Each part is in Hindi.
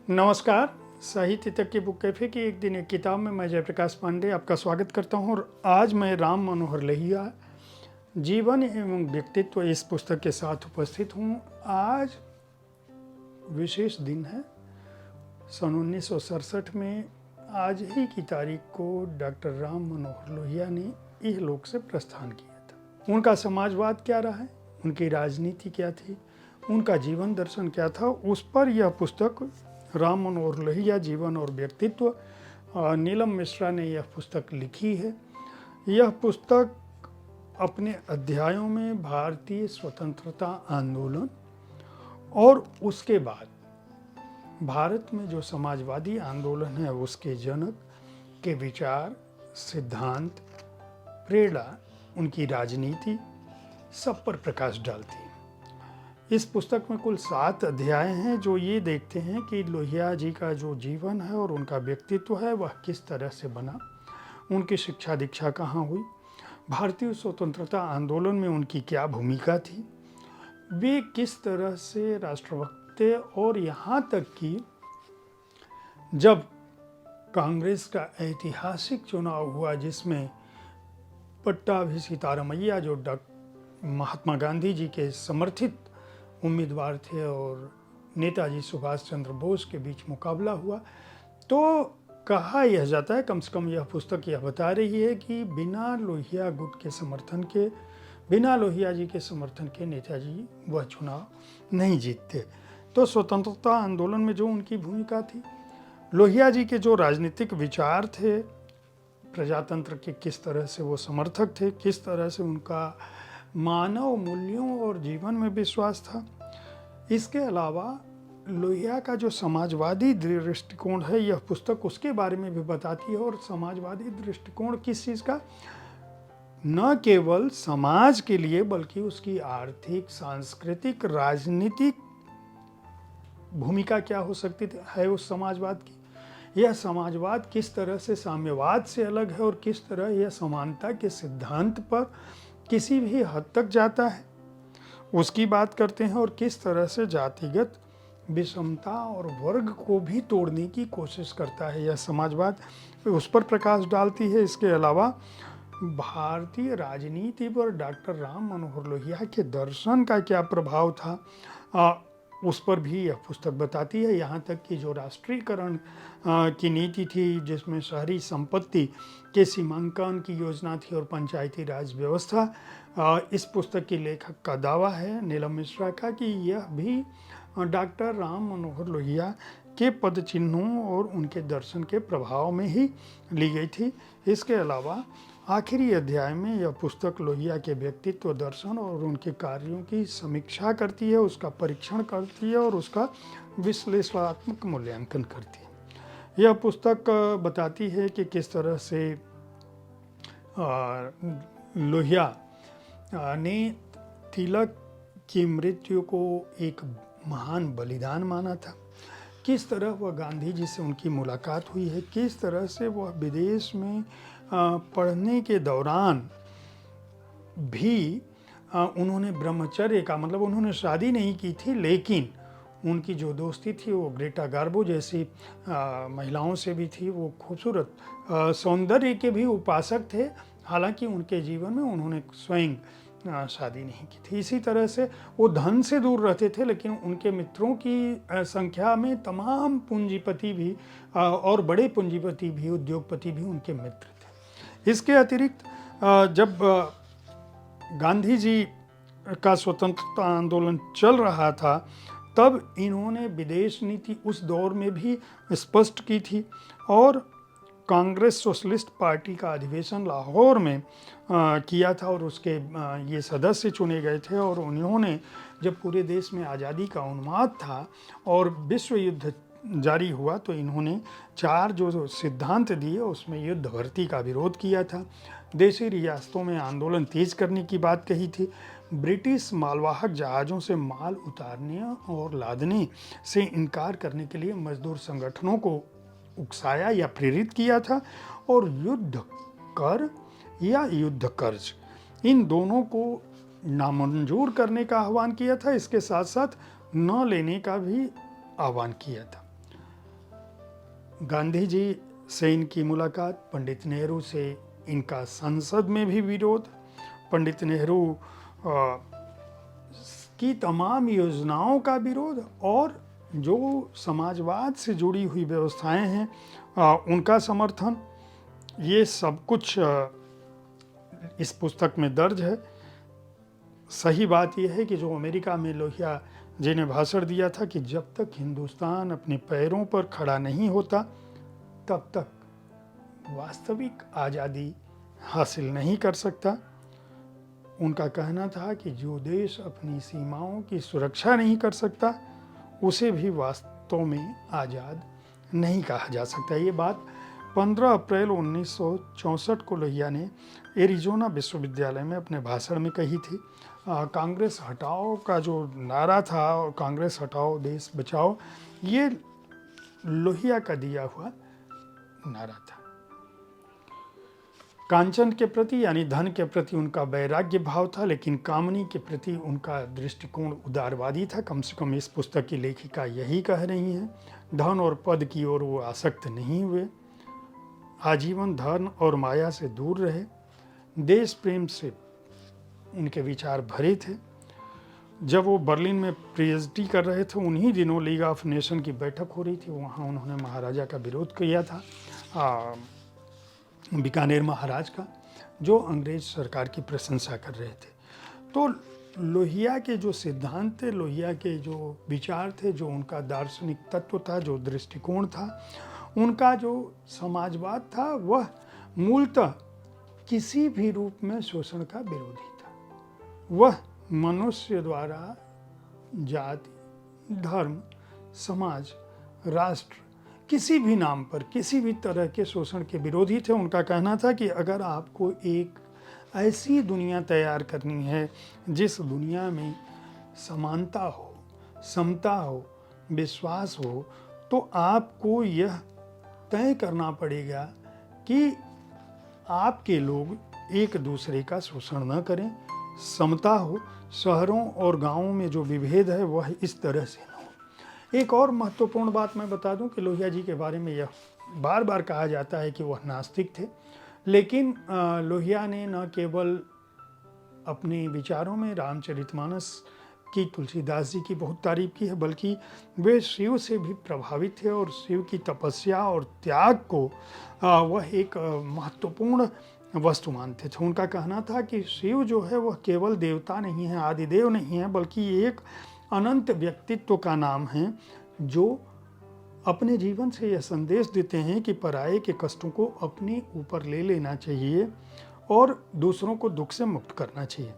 नमस्कार। साहित्य तक की बुक कैफे की एक दिन एक किताब में मैं जयप्रकाश पांडे आपका स्वागत करता हूं और आज मैं राम मनोहर लोहिया जीवन एवं व्यक्तित्व इस पुस्तक के साथ उपस्थित हूं। आज विशेष दिन है। सन 1967 में आज ही की तारीख को डॉक्टर राम मनोहर लोहिया ने इहलोक से प्रस्थान किया था। उनका समाजवाद क्या रहा है, उनकी राजनीति क्या थी, उनका जीवन दर्शन क्या था, उस पर यह पुस्तक राम मनोहर लोहिया जीवन और व्यक्तित्व, नीलम मिश्रा ने यह पुस्तक लिखी है। यह पुस्तक अपने अध्यायों में भारतीय स्वतंत्रता आंदोलन और उसके बाद भारत में जो समाजवादी आंदोलन है उसके जनक के विचार, सिद्धांत, प्रेरणा, उनकी राजनीति सब पर प्रकाश डालती है। इस पुस्तक में कुल 7 अध्याय हैं जो ये देखते हैं कि लोहिया जी का जो जीवन है और उनका व्यक्तित्व है वह किस तरह से बना, उनकी शिक्षा दीक्षा कहाँ हुई, भारतीय स्वतंत्रता आंदोलन में उनकी क्या भूमिका थी, वे किस तरह से राष्ट्रभक्त थे और यहाँ तक कि जब कांग्रेस का ऐतिहासिक चुनाव हुआ जिसमें पट्टाभी सीतारामैया जो महात्मा गांधी जी के समर्थित उम्मीदवार थे और नेताजी सुभाष चंद्र बोस के बीच मुकाबला हुआ, तो कहा यह जाता है, कम से कम यह पुस्तक यह बता रही है कि बिना लोहिया गुट के समर्थन के, बिना लोहिया जी के समर्थन के नेताजी वह चुनाव नहीं जीतते। तो स्वतंत्रता आंदोलन में जो उनकी भूमिका थी, लोहिया जी के जो राजनीतिक विचार थे, प्रजातंत्र के किस तरह से वो समर्थक थे, किस तरह से उनका मानव मूल्यों और जीवन में विश्वास था। इसके अलावा लोहिया का जो समाजवादी दृष्टिकोण है यह पुस्तक उसके बारे में भी बताती है। और समाजवादी दृष्टिकोण किस चीज़ का, न केवल समाज के लिए बल्कि उसकी आर्थिक, सांस्कृतिक, राजनीतिक भूमिका क्या हो सकती है उस समाजवाद की। यह समाजवाद किस तरह से साम्यवाद से अलग है और किस तरह यह समानता के सिद्धांत पर किसी भी हद तक जाता है, उसकी बात करते हैं। और किस तरह से जातिगत विषमता और वर्ग को भी तोड़ने की कोशिश करता है यह समाजवाद, उस पर प्रकाश डालती है। इसके अलावा भारतीय राजनीति पर डॉक्टर राम मनोहर लोहिया के दर्शन का क्या प्रभाव था, उस पर भी यह पुस्तक बताती है। यहाँ तक कि जो राष्ट्रीयकरण की नीति थी जिसमें शहरी संपत्ति के सीमांकन की योजना थी और पंचायती राज व्यवस्था, इस पुस्तक की लेखक का दावा है नीलम मिश्रा का कि यह भी डॉक्टर राम मनोहर लोहिया के पद चिन्हों और उनके दर्शन के प्रभाव में ही ली गई थी। इसके अलावा आखिरी अध्याय में यह पुस्तक लोहिया के व्यक्तित्व, दर्शन और उनके कार्यों की समीक्षा करती है, उसका परीक्षण करती है और उसका विश्लेषणात्मक मूल्यांकन करती है। यह पुस्तक बताती है कि किस तरह से लोहिया ने तिलक की मृत्यु को एक महान बलिदान माना था, किस तरह वह गांधी जी से उनकी मुलाकात हुई है, किस तरह से वह विदेश में पढ़ने के दौरान भी उन्होंने ब्रह्मचर्य का, मतलब उन्होंने शादी नहीं की थी लेकिन उनकी जो दोस्ती थी वो ग्रेटा गार्बो जैसी महिलाओं से भी थी। वो खूबसूरत सौंदर्य के भी उपासक थे, हालांकि उनके जीवन में उन्होंने स्वयं शादी नहीं की थी। इसी तरह से वो धन से दूर रहते थे लेकिन उनके मित्रों की संख्या में तमाम पूंजीपति भी और बड़े पूंजीपति भी, उद्योगपति भी उनके मित्र थे। इसके अतिरिक्त जब गांधी जी का स्वतंत्रता आंदोलन चल रहा था तब इन्होंने विदेश नीति उस दौर में भी स्पष्ट की थी और कांग्रेस सोशलिस्ट पार्टी का अधिवेशन लाहौर में किया था और उसके ये सदस्य चुने गए थे। और उन्होंने जब पूरे देश में आज़ादी का उन्माद था और विश्व युद्ध जारी हुआ तो इन्होंने 4 जो सिद्धांत दिए उसमें युद्ध भर्ती का विरोध किया था, देशी रियासतों में आंदोलन तेज करने की बात कही थी, ब्रिटिश मालवाहक जहाज़ों से माल उतारने और लादने से इनकार करने के लिए मजदूर संगठनों को उकसाया या प्रेरित किया था और युद्ध कर या युद्ध कर्ज इन दोनों को नामंजूर करने का आह्वान किया था। इसके साथ साथ न लेने का भी आह्वान किया था। गांधी जी से इनकी मुलाकात, पंडित नेहरू से इनका संसद में भी विरोध, पंडित नेहरू की तमाम योजनाओं का विरोध और जो समाजवाद से जुड़ी हुई व्यवस्थाएं हैं उनका समर्थन, ये सब कुछ इस पुस्तक में दर्ज है। सही बात यह है कि जो अमेरिका में लोहिया जी ने भाषण दिया था कि जब तक हिंदुस्तान अपने पैरों पर खड़ा नहीं होता तब तक वास्तविक आज़ादी हासिल नहीं कर सकता। उनका कहना था कि जो देश अपनी सीमाओं की सुरक्षा नहीं कर सकता उसे भी वास्तव में आज़ाद नहीं कहा जा सकता। ये बात 15 अप्रैल 1964 को लोहिया ने एरिज़ोना विश्वविद्यालय में अपने भाषण में कही थी। कांग्रेस हटाओ का जो नारा था, कांग्रेस हटाओ देश बचाओ, ये लोहिया का दिया हुआ नारा था। कांचन के प्रति यानी धन के प्रति उनका वैराग्य भाव था, लेकिन कामनी के प्रति उनका दृष्टिकोण उदारवादी था। कम से कम इस पुस्तक की लेखिका यही कह रही हैं। धन और पद की ओर वो आसक्त नहीं हुए, आजीवन धन और माया से दूर रहे, देश प्रेम से इनके विचार भरे थे। जब वो बर्लिन में पीएचडी कर रहे थे, उन्हीं दिनों लीग ऑफ नेशन की बैठक हो रही थी। वहाँ उन्होंने महाराजा का विरोध किया था, बीकानेर महाराज का, जो अंग्रेज सरकार की प्रशंसा कर रहे थे। तो लोहिया के जो सिद्धांत थे, लोहिया के जो विचार थे, जो उनका दार्शनिक तत्व था, जो दृष्टिकोण था, उनका जो समाजवाद था, वह मूलतः किसी भी रूप में शोषण का विरोधी था। वह मनुष्य द्वारा जाति, धर्म, समाज, राष्ट्र, किसी भी नाम पर किसी भी तरह के शोषण के विरोधी थे। उनका कहना था कि अगर आपको एक ऐसी दुनिया तैयार करनी है जिस दुनिया में समानता हो, समता हो, विश्वास हो, तो आपको यह तय करना पड़ेगा कि आपके लोग एक दूसरे का शोषण न करें, समता हो, शहरों और गांवों में जो विभेद है वह इस तरह से न हो। एक और महत्वपूर्ण बात मैं बता दूं कि लोहिया जी के बारे में यह बार बार कहा जाता है कि वह नास्तिक थे, लेकिन लोहिया ने न केवल अपने विचारों में रामचरितमानस की, तुलसीदास जी की बहुत तारीफ की है, बल्कि वे शिव से भी प्रभावित थे और शिव की तपस्या और त्याग को वह एक महत्वपूर्ण वस्तु मानते थे। उनका कहना था कि शिव जो है वह केवल देवता नहीं है, आदिदेव नहीं है, बल्कि एक अनंत व्यक्तित्व का नाम है जो अपने जीवन से यह संदेश देते हैं कि पराये के कष्टों को अपने ऊपर ले लेना चाहिए और दूसरों को दुख से मुक्त करना चाहिए।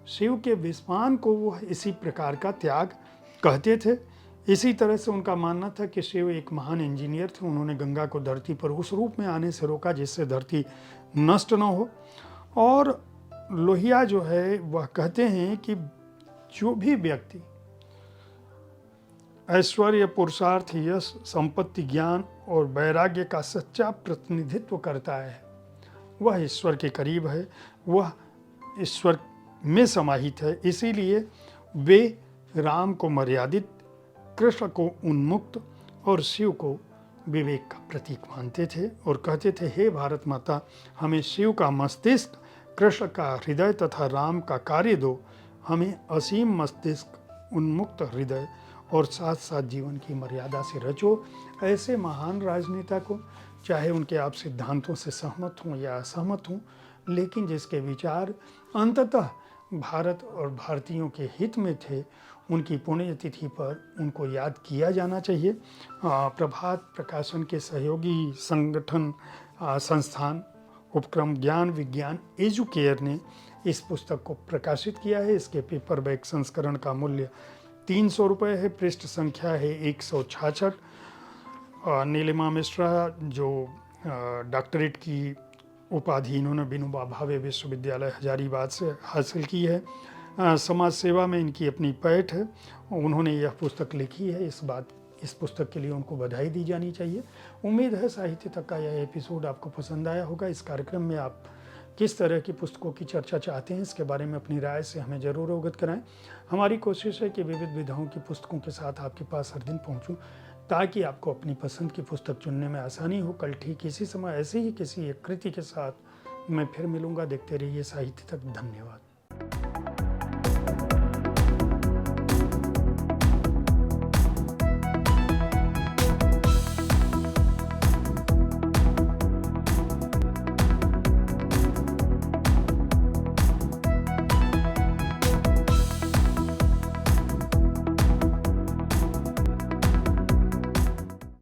शिव के विस्मान को वह इसी प्रकार का त्याग कहते थे। इसी तरह से उनका मानना था कि शिव एक महान इंजीनियर थे। उन्होंने गंगा को धरती पर उस रूप में आने से रोका जिससे धरती नष्ट न हो। और लोहिया जो है वह कहते हैं कि जो भी व्यक्ति ऐश्वर्य, पुरुषार्थ, यश, संपत्ति, ज्ञान और वैराग्य का सच्चा प्रतिनिधित्व करता है वह ईश्वर के करीब है, वह ईश्वर में समाहित है। इसीलिए वे राम को मर्यादित, कृष्ण को उन्मुक्त और शिव को विवेक का प्रतीक मानते थे और कहते थे, हे भारत माता, हमें शिव का मस्तिष्क, कृष्ण का हृदय तथा राम का कार्य दो। हमें असीम मस्तिष्क, उन्मुक्त हृदय और साथ साथ जीवन की मर्यादा से रचो। ऐसे महान राजनेता को, चाहे उनके आप सिद्धांतों से सहमत हों या असहमत हों, लेकिन जिसके विचार अंततः भारत और भारतीयों के हित में थे, उनकी पुण्यतिथि पर उनको याद किया जाना चाहिए। प्रभात प्रकाशन के सहयोगी संगठन संस्थान उपक्रम ज्ञान विज्ञान एजुकेयर ने इस पुस्तक को प्रकाशित किया है। इसके पेपरबैक संस्करण का मूल्य 300 रुपये है। पृष्ठ संख्या है 166। नीलिमा मिश्रा जो डॉक्टरेट की उपाधि इन्होंने विनोबा भावे विश्वविद्यालय हजारीबाग से हासिल की है। समाज सेवा में इनकी अपनी पैठ है। उन्होंने यह पुस्तक लिखी है। इस पुस्तक के लिए उनको बधाई दी जानी चाहिए। उम्मीद है साहित्य तक का यह एपिसोड आपको पसंद आया होगा। इस कार्यक्रम में आप किस तरह की पुस्तकों की चर्चा चाहते हैं, इसके बारे में अपनी राय से हमें ज़रूर अवगत कराएं। हमारी कोशिश है कि विविध विधाओं की पुस्तकों के साथ आपके पास हर दिन पहुंचूं। ताकि आपको अपनी पसंद की पुस्तक चुनने में आसानी हो। कल ठीक इसी समय ऐसे ही किसी एक कृति के साथ मैं फिर मिलूँगा। देखते रहिए साहित्य तक। धन्यवाद।